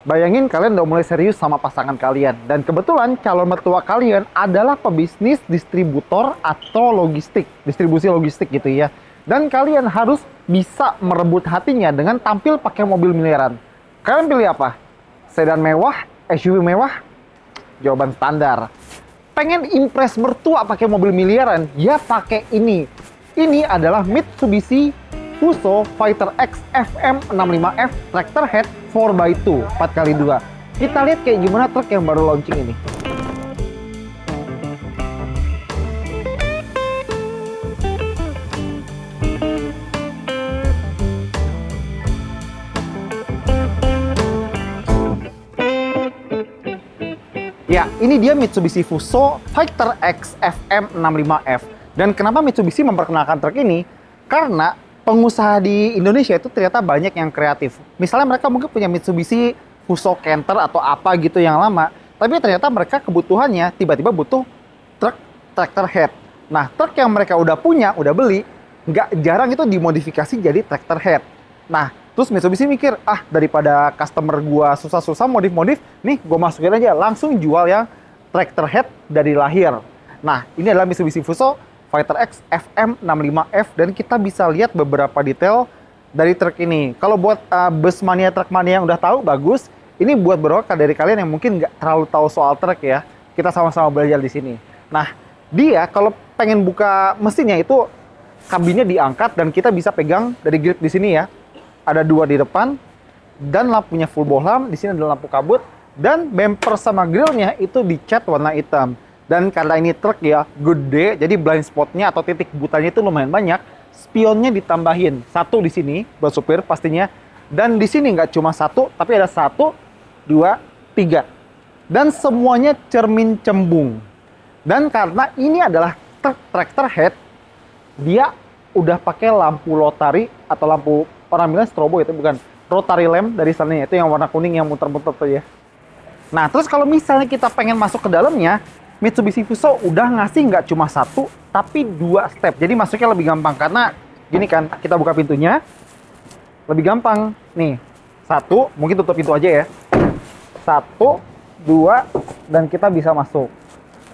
Bayangin kalian udah mulai serius sama pasangan kalian. Dan kebetulan calon mertua kalian adalah pebisnis distributor atau logistik. Distribusi logistik gitu ya. Dan kalian harus bisa merebut hatinya dengan tampil pakai mobil miliaran. Kalian pilih apa? Sedan mewah, SUV mewah? Jawaban standar. Pengen impress mertua pakai mobil miliaran? Ya pakai ini. Ini adalah Mitsubishi Fuso Fighter X FM65F Tractor Head 4x2 4x2. Kita lihat kayak gimana truk yang baru launching ini. Ya, ini dia Mitsubishi Fuso Fighter X FM65F. Dan kenapa Mitsubishi memperkenalkan truk ini? Karena pengusaha di Indonesia itu ternyata banyak yang kreatif. Misalnya mereka mungkin punya Mitsubishi Fuso Canter atau apa gitu yang lama, tapi ternyata mereka kebutuhannya tiba-tiba butuh truk tractor head. Nah, truk yang mereka udah punya, udah beli, nggak jarang itu dimodifikasi jadi tractor head. Nah, terus Mitsubishi mikir, daripada customer gua susah-susah modif-modif, nih gua masukin aja, langsung jual yang tractor head dari lahir. Nah, ini adalah Mitsubishi Fuso Fighter X FM65F dan kita bisa lihat beberapa detail dari truk ini. Kalau buat bus mania, truk mania yang udah tahu, bagus. Ini buat beberapa dari kalian yang mungkin nggak terlalu tahu soal truk ya, kita sama-sama belajar di sini. Nah, dia kalau pengen buka mesinnya itu kabinnya diangkat dan kita bisa pegang dari grip di sini ya. Ada dua di depan dan lampunya full bohlam. Di sini ada lampu kabut dan bumper sama grillnya itu dicat warna hitam. Dan karena ini truk ya, gede, jadi blind spotnya atau titik butanya itu lumayan banyak. Spionnya ditambahin satu di sini buat supir pastinya. Dan di sini nggak cuma satu, tapi ada 1, 2, 3. Dan semuanya cermin cembung. Dan karena ini adalah truk tractor head, dia udah pakai lampu rotary atau lampu, orang bilang strobo itu, bukan rotary lamp dari sana, itu yang warna kuning yang muter-muter tuh ya. Nah, terus kalau misalnya kita pengen masuk ke dalamnya, Mitsubishi Fuso udah ngasih nggak cuma 1, tapi 2 step. Jadi masuknya lebih gampang karena gini kan, kita buka pintunya lebih gampang. Nih, 1, mungkin tutup pintu aja ya. 1, 2, dan kita bisa masuk.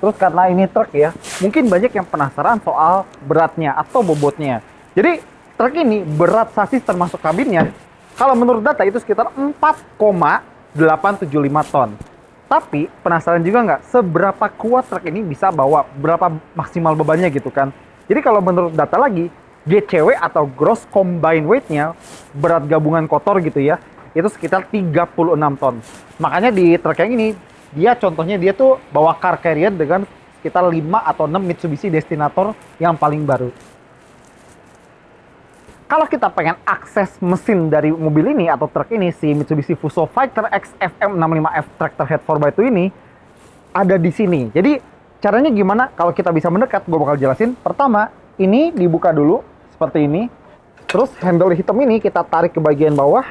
Terus karena ini truk ya, mungkin banyak yang penasaran soal beratnya atau bobotnya. Jadi truk ini berat sasis termasuk kabinnya, kalau menurut data itu sekitar 4,875 ton. Tapi penasaran juga nggak seberapa kuat truk ini bisa bawa, berapa maksimal bebannya gitu kan. Jadi kalau menurut data lagi, GCW atau Gross Combined Weight-nya, berat gabungan kotor gitu ya, itu sekitar 36 ton. Makanya di truk yang ini, dia contohnya dia tuh bawa car carrier dengan sekitar 5 atau 6 Mitsubishi Destinator yang paling baru. Kalau kita pengen akses mesin dari mobil ini atau truk ini, si Mitsubishi Fuso Fighter X FM65F Tractor Head 4x2 ini ada di sini. Jadi caranya gimana kalau kita bisa mendekat, gue bakal jelasin. Pertama, ini dibuka dulu seperti ini. Terus handle hitam ini kita tarik ke bagian bawah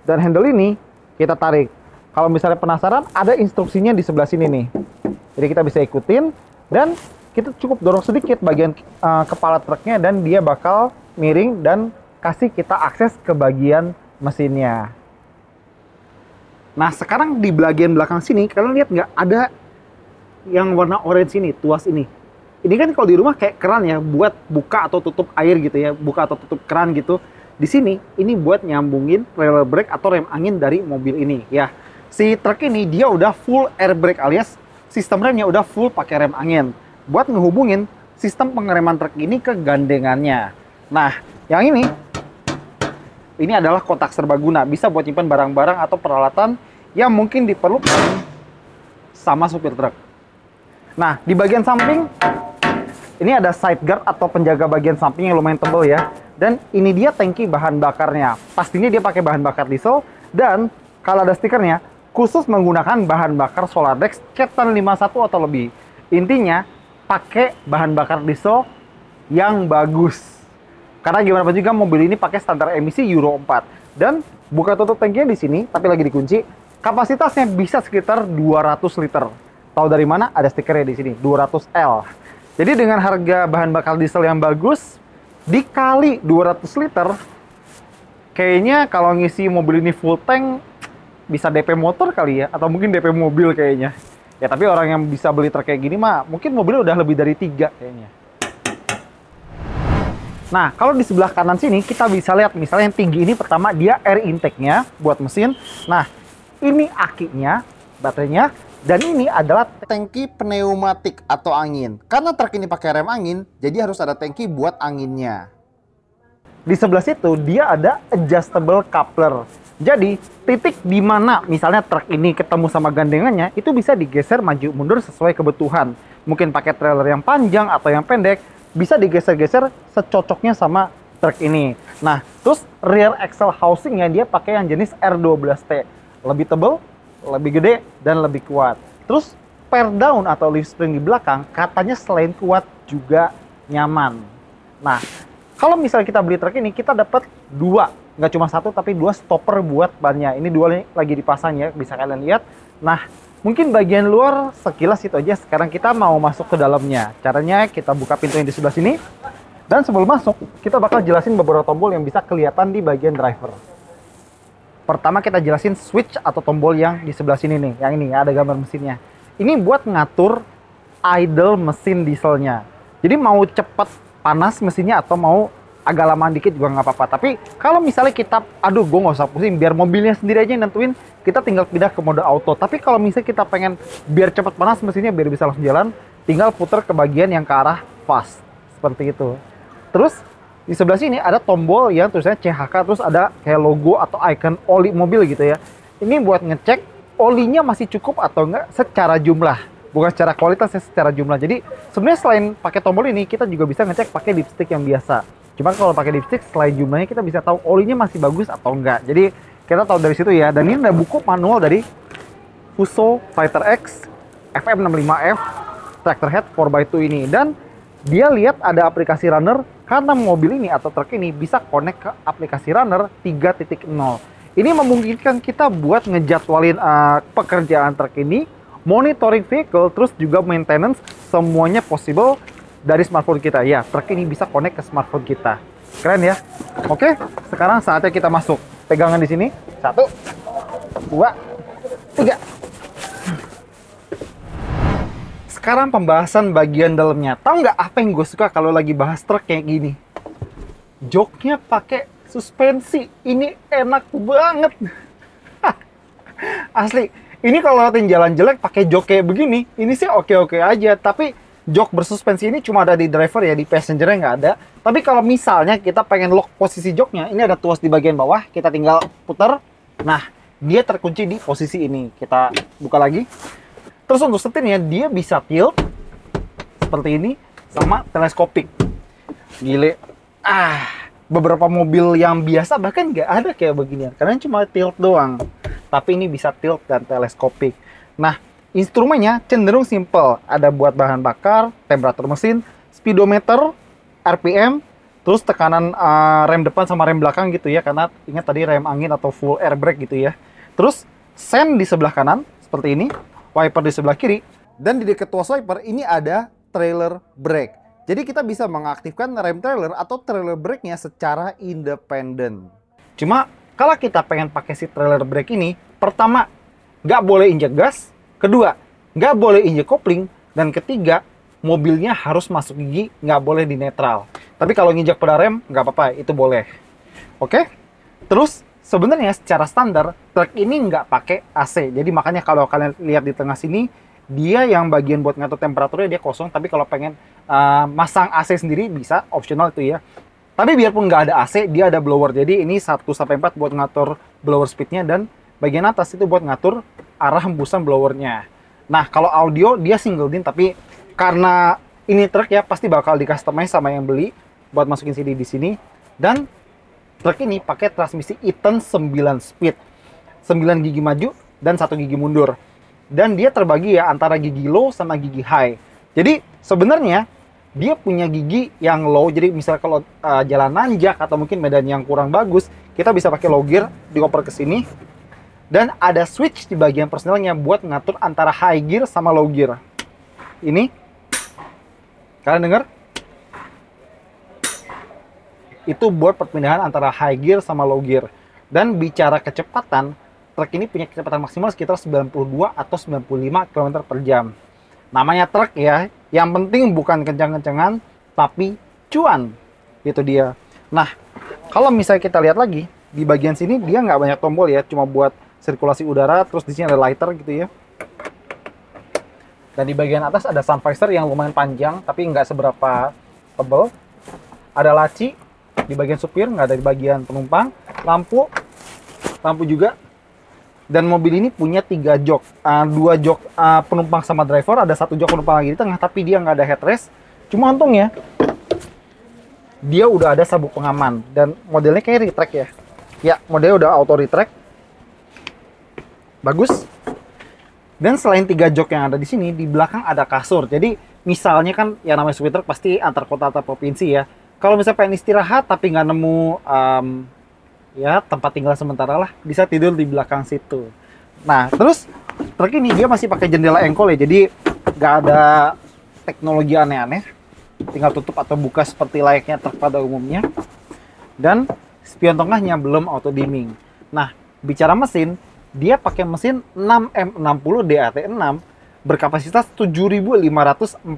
dan handle ini kita tarik. Kalau misalnya penasaran, ada instruksinya di sebelah sini nih. Jadi kita bisa ikutin dan kita cukup dorong sedikit bagian kepala truknya dan dia bakal miring dan kasih kita akses ke bagian mesinnya. Nah, sekarang di bagian belakang sini, kalian lihat nggak ada yang warna orange ini, tuas ini. Ini kan kalau di rumah kayak keran ya, buat buka atau tutup air gitu ya, buka atau tutup keran gitu. Di sini, ini buat nyambungin trailer brake atau rem angin dari mobil ini. Ya, si truk ini dia udah full air brake alias sistem remnya udah full pakai rem angin. Buat ngehubungin sistem pengereman truk ini ke gandengannya. Nah, yang ini adalah kotak serbaguna, bisa buat nyimpan barang-barang atau peralatan yang mungkin diperlukan sama supir truk. Nah, di bagian samping ini ada side guard atau penjaga bagian samping yang lumayan tebal ya. Dan ini dia tangki bahan bakarnya. Pastinya dia pakai bahan bakar diesel dan kalau ada stikernya khusus menggunakan bahan bakar Solardex Cetan 51 atau lebih. Intinya pakai bahan bakar diesel yang bagus. Karena gimana pun juga mobil ini pakai standar emisi Euro 4. Dan buka tutup tangkinya di sini, tapi lagi dikunci. Kapasitasnya bisa sekitar 200 liter. Tahu dari mana? Ada stikernya di sini, 200L. Jadi dengan harga bahan bakar diesel yang bagus, dikali 200 liter, kayaknya kalau ngisi mobil ini full tank, bisa DP motor kali ya, atau mungkin DP mobil kayaknya. Ya tapi orang yang bisa beli truk kayak gini mah, mungkin mobilnya udah lebih dari 3 kayaknya. Nah, kalau di sebelah kanan sini kita bisa lihat misalnya yang tinggi ini pertama dia air intake-nya buat mesin. Nah, ini akinya, baterainya, dan ini adalah tangki pneumatik atau angin. Karena truk ini pakai rem angin, jadi harus ada tangki buat anginnya. Di sebelah situ dia ada adjustable coupler. Jadi titik di mana misalnya truk ini ketemu sama gandengannya itu bisa digeser maju mundur sesuai kebutuhan. Mungkin pakai trailer yang panjang atau yang pendek bisa digeser-geser secocoknya sama truk ini. Nah, terus rear axle housingnya dia pakai yang jenis R12T, lebih tebal, lebih gede, dan lebih kuat. Terus pair down atau lift spring di belakang katanya selain kuat juga nyaman. Nah, kalau misalnya kita beli truk ini, kita dapat 2, nggak cuma 1 tapi 2 stopper buat bannya. Ini 2 lagi dipasang ya, bisa kalian lihat. Nah, mungkin bagian luar sekilas itu aja. Sekarang kita mau masuk ke dalamnya. Caranya kita buka pintu yang di sebelah sini. Dan sebelum masuk, kita bakal jelasin beberapa tombol yang bisa kelihatan di bagian driver. Pertama kita jelasin switch atau tombol yang di sebelah sini nih. Yang ini ada gambar mesinnya. Ini buat ngatur idle mesin dieselnya. Jadi mau cepat panas mesinnya atau mau agak lama dikit juga nggak apa-apa. Tapi kalau misalnya kita, aduh gue nggak usah pusing, biar mobilnya sendiri aja yang nentuin, kita tinggal pindah ke mode auto. Tapi kalau misalnya kita pengen biar cepat panas mesinnya, biar bisa langsung jalan, tinggal putar ke bagian yang ke arah fast. Seperti itu. Terus di sebelah sini ada tombol yang tulisannya CHK, terus ada kayak logo atau icon oli mobil gitu ya. Ini buat ngecek olinya masih cukup atau enggak secara jumlah. Bukan secara kualitas, ya secara jumlah. Jadi sebenarnya selain pakai tombol ini, kita juga bisa ngecek pakai dipstick yang biasa. Cuma kalau pakai dipstick, selain jumlahnya kita bisa tahu olinya masih bagus atau enggak. Jadi kita tahu dari situ ya. Dan ini ada buku manual dari Fuso Fighter X FM65F Tractor Head 4x2 ini. Dan dia lihat ada aplikasi runner karena mobil ini atau truk ini bisa connect ke aplikasi runner 3.0. Ini memungkinkan kita buat ngejadwalin pekerjaan truk ini, monitoring vehicle, terus juga maintenance, semuanya possible dari smartphone kita. Ya, truk ini bisa connect ke smartphone kita. Keren ya? Oke, sekarang saatnya kita masuk. Pegangan di sini. 1, 2, 3. Sekarang pembahasan bagian dalamnya. Tahu nggak apa yang gue suka kalau lagi bahas truk kayak gini? Joknya pakai suspensi. Ini enak banget. Asli. Ini kalau lewatin jalan jelek pakai jok kayak begini, ini sih oke-oke aja. Tapi jok bersuspensi ini cuma ada di driver ya, di passengernya nggak ada. Tapi kalau misalnya kita pengen lock posisi joknya, ini ada tuas di bagian bawah, kita tinggal putar. Nah, dia terkunci di posisi ini. Kita buka lagi. Terus untuk setirnya, dia bisa tilt seperti ini sama teleskopik. Gile. Beberapa mobil yang biasa bahkan nggak ada kayak beginian, karena cuma tilt doang. Tapi ini bisa tilt dan teleskopik. Nah, instrumennya cenderung simple. Ada buat bahan bakar, temperatur mesin, speedometer, RPM, terus tekanan rem depan sama rem belakang gitu ya. Karena ingat tadi rem angin atau full air brake gitu ya. Terus sen di sebelah kanan seperti ini, wiper di sebelah kiri, dan di dekat tuas wiper ini ada trailer brake. Jadi kita bisa mengaktifkan rem trailer atau trailer brake-nya secara independen. Cuma kalau kita pengen pakai si trailer brake ini, pertama, nggak boleh injek gas. Kedua, nggak boleh injek kopling. Dan ketiga, mobilnya harus masuk gigi, nggak boleh di netral. Tapi kalau nginjek pedal rem, nggak apa-apa, itu boleh. Oke? Terus, sebenarnya secara standar, truk ini nggak pakai AC. Jadi makanya kalau kalian lihat di tengah sini, dia yang bagian buat ngatur temperaturnya dia kosong. Tapi kalau pengen masang AC sendiri, bisa, optional itu ya. Tapi biarpun nggak ada AC, dia ada blower. Jadi ini 1-4 buat ngatur blower speednya, dan bagian atas itu buat ngatur arah hembusan blowernya. Nah, kalau audio dia single din, tapi karena ini truk ya pasti bakal di-customize sama yang beli buat masukin CD di sini. Dan truk ini pakai transmisi Eaton 9 speed. 9 gigi maju dan 1 gigi mundur. Dan dia terbagi ya antara gigi low sama gigi high. Jadi sebenarnya dia punya gigi yang low, jadi misalnya kalau jalan nanjak atau mungkin medan yang kurang bagus, kita bisa pakai low gear, dioper ke sini. Dan ada switch di bagian personelnya buat ngatur antara high gear sama low gear. Ini, kalian dengar? Itu buat perpindahan antara high gear sama low gear. Dan bicara kecepatan, truk ini punya kecepatan maksimal sekitar 92 atau 95 km per jam. Namanya truk ya, yang penting bukan kencang-kencangan, tapi cuan. Itu dia. Nah, kalau misalnya kita lihat lagi, di bagian sini dia nggak banyak tombol ya, cuma buat sirkulasi udara, terus di sini ada lighter gitu ya. Dan di bagian atas ada sun visor yang lumayan panjang, tapi nggak seberapa tebal. Ada laci di bagian supir, nggak ada di bagian penumpang. Lampu juga. Dan mobil ini punya 3 jok, 2 jok penumpang sama driver, ada 1 jok penumpang lagi di tengah, tapi dia nggak ada headrest. Cuma untungnya dia udah ada sabuk pengaman dan modelnya kayak retract ya. Ya, modelnya udah auto retract. Bagus. Dan selain 3 jok yang ada di sini, di belakang ada kasur. Jadi misalnya kan yang namanya supir truk pasti antar kota atau provinsi ya. Kalau misalnya pengen istirahat tapi nggak nemu ya tempat tinggal sementara lah, bisa tidur di belakang situ. Nah, terus truk ini dia masih pakai jendela engkol ya, jadi nggak ada teknologi aneh-aneh, tinggal tutup atau buka seperti layaknya truk pada umumnya. Dan spion tengahnya belum auto dimming. Nah, bicara mesin, dia pakai mesin 6M60 DAT6 berkapasitas 7.545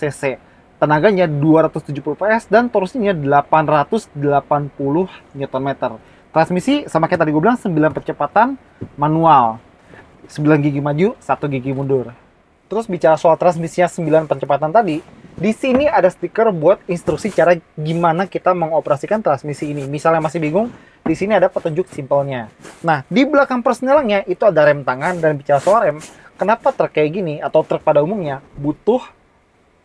cc. Tenaganya 270 PS dan torsinya 880 Nm. Transmisi sama kayak tadi gue bilang 9 percepatan manual. 9 gigi maju, 1 gigi mundur. Terus bicara soal transmisinya 9 percepatan tadi, di sini ada stiker buat instruksi cara gimana kita mengoperasikan transmisi ini. Misalnya masih bingung, di sini ada petunjuk simpelnya. Nah, di belakang persnelingnya itu ada rem tangan, dan bicara soal rem, kenapa truk kayak gini atau truk pada umumnya butuh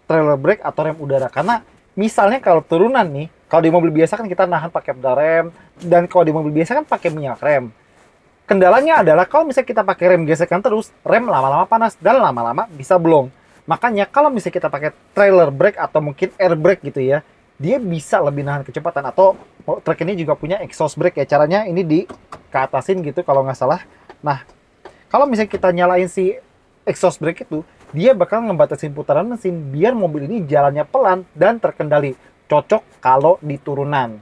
trailer brake atau rem udara? Karena misalnya kalau turunan nih, kalau di mobil biasa kan kita nahan pakai pedal rem, dan kalau di mobil biasa kan pakai minyak rem. Kendalanya adalah kalau misalnya kita pakai rem gesekan terus, rem lama-lama panas dan lama-lama bisa blong. Makanya kalau misalnya kita pakai trailer brake atau mungkin air brake gitu ya, dia bisa lebih nahan kecepatan. Atau truk ini juga punya exhaust brake ya, caranya ini di keatasin gitu kalau nggak salah. Nah, kalau misalnya kita nyalain si exhaust brake itu, dia bakal ngebatasin putaran mesin biar mobil ini jalannya pelan dan terkendali. Cocok kalau di turunan.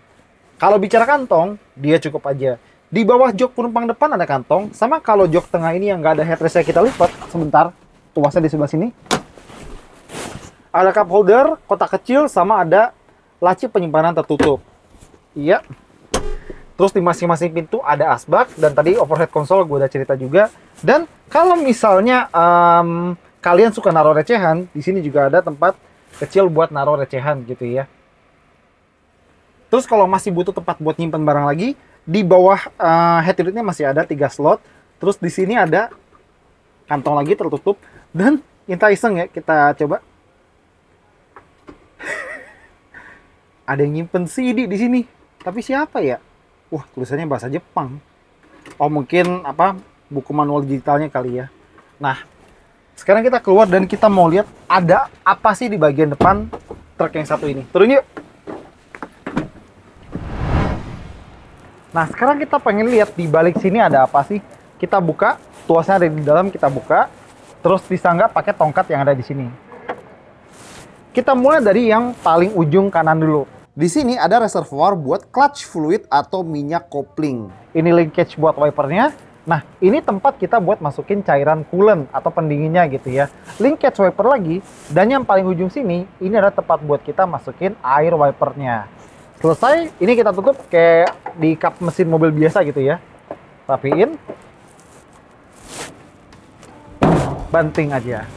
Kalau bicara kantong, dia cukup aja. Di bawah jok penumpang depan ada kantong, sama kalau jok tengah ini yang nggak ada headrestnya kita lipat, sebentar, tuasnya di sebelah sini. Ada cup holder, kotak kecil, sama ada laci penyimpanan tertutup. Iya. Terus di masing-masing pintu ada asbak, dan tadi overhead console gue udah cerita juga. Dan kalau misalnya kalian suka naruh recehan, di sini juga ada tempat kecil buat naruh recehan gitu ya. Terus kalau masih butuh tempat buat nyimpen barang lagi, di bawah head unitnya masih ada 3 slot. Terus di sini ada kantong lagi tertutup, dan kita iseng ya, kita coba. Ada yang nyimpen CD di sini. Tapi siapa ya? Wah, tulisannya bahasa Jepang. Oh, mungkin apa buku manual digitalnya kali ya. Nah, sekarang kita keluar dan kita mau lihat ada apa sih di bagian depan truk yang satu ini. Turun yuk. Nah, sekarang kita pengen lihat di balik sini ada apa sih. Kita buka, tuasnya ada di dalam, kita buka. Terus disangga pakai tongkat yang ada di sini. Kita mulai dari yang paling ujung kanan dulu. Di sini ada reservoir buat clutch fluid atau minyak kopling. Ini linkage buat wipernya. Nah, ini tempat kita buat masukin cairan coolant atau pendinginnya gitu ya. Linkage wiper lagi. Dan yang paling ujung sini, ini adalah tempat buat kita masukin air wipernya. Selesai, ini kita tutup kayak di kap mesin mobil biasa gitu ya. Rapiin. Banting aja.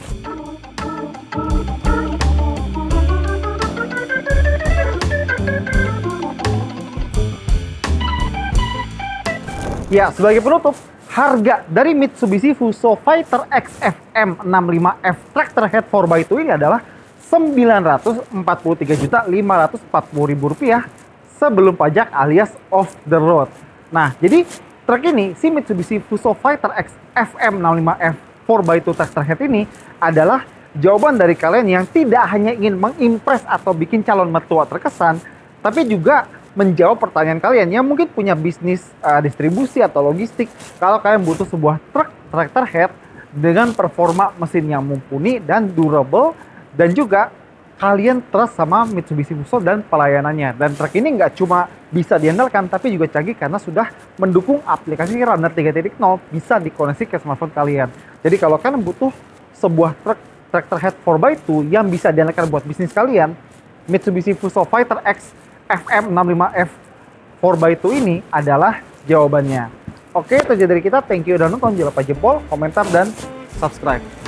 Ya, sebagai penutup, harga dari Mitsubishi Fuso Fighter X FM65F Tractor Head 4x2 ini adalah Rp943.540.000 sebelum pajak alias off the road. Nah, jadi truk ini, si Mitsubishi Fuso Fighter X FM65F 4x2 Tractor Head ini adalah jawaban dari kalian yang tidak hanya ingin mengimpress atau bikin calon mertua terkesan, tapi juga menjawab pertanyaan kalian yang mungkin punya bisnis distribusi atau logistik. Kalau kalian butuh sebuah truk tractor head dengan performa mesin yang mumpuni dan durable, dan juga kalian trust sama Mitsubishi Fuso dan pelayanannya. Dan truk ini nggak cuma bisa diandalkan, tapi juga canggih karena sudah mendukung aplikasi Runner 3.0, bisa dikoneksi ke smartphone kalian. Jadi kalau kalian butuh sebuah truk tractor head 4x2 yang bisa diandalkan buat bisnis kalian, Mitsubishi Fuso Fighter X FM65F 4x2 ini adalah jawabannya. Oke, itu aja dari kita. Thank you udah nonton. Jangan lupa jempol, komentar, dan subscribe.